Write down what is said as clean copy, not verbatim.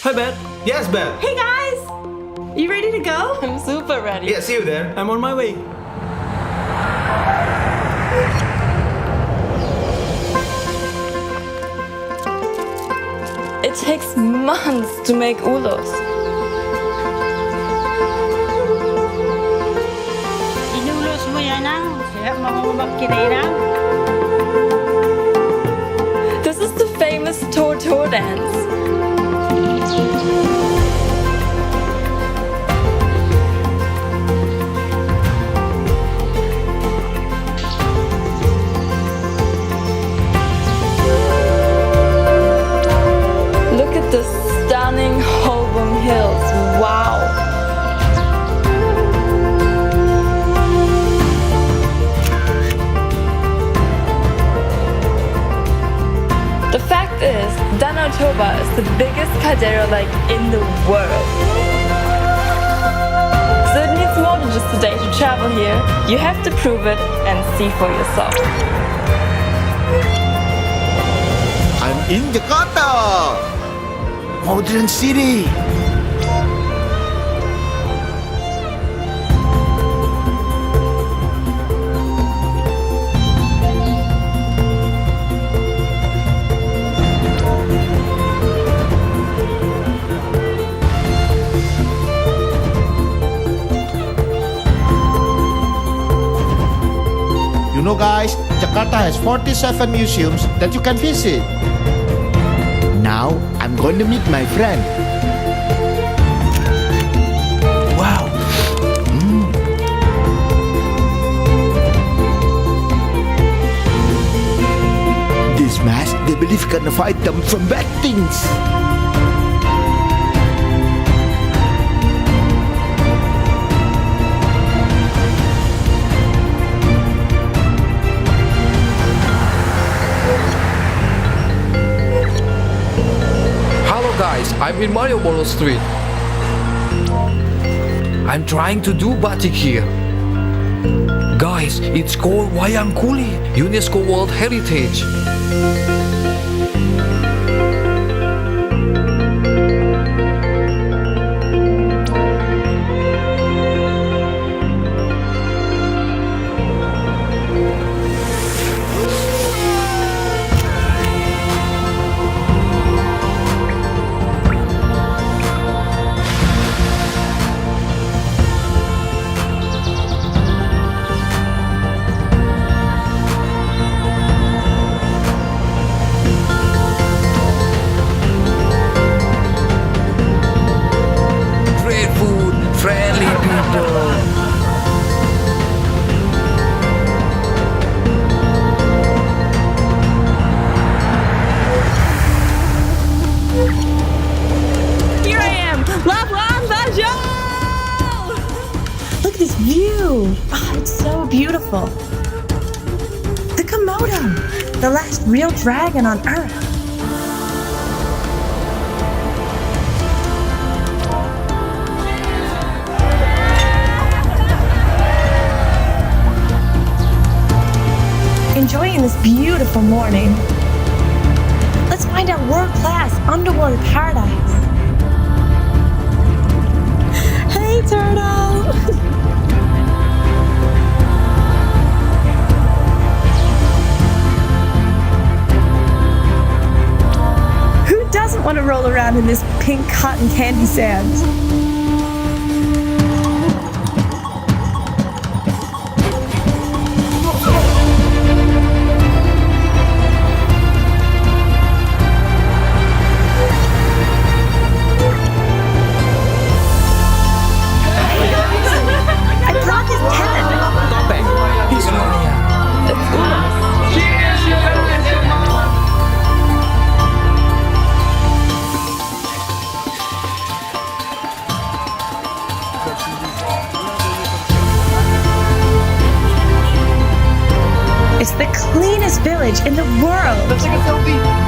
Hi, Beth. Yes, Beth. Hey guys! You ready to go? I'm super ready. Yeah, see you there. I'm on my way. It takes months to make ulos. Inulos mo yan kaya mamamabakkinay na. This is the famous TORTOR dance. Look at the stunning Holborn Hills. Wow! The fact is, Danau Toba is the biggest caldera lake in the world. So it needs more than just a day to travel here. You have to prove it and see for yourself. I'm in Jakarta! Modern city! You know guys, Jakarta has 47 museums that you can visit. Now, I'm going to meet my friend. Wow! This mask, they believe can fight them from bad things. Guys, I'm in Malioboro Street. I'm trying to do batik here. Guys, it's called Wayang Kuli, UNESCO World Heritage. Look at this view! Oh, it's so beautiful. The Komodo, the last real dragon on Earth. Enjoying this beautiful morning. Let's find out world-class underwater paradise. Hey, turtle! Who doesn't want to roll around in this pink cotton candy sand? It's the cleanest village in the world. Let's take a selfie.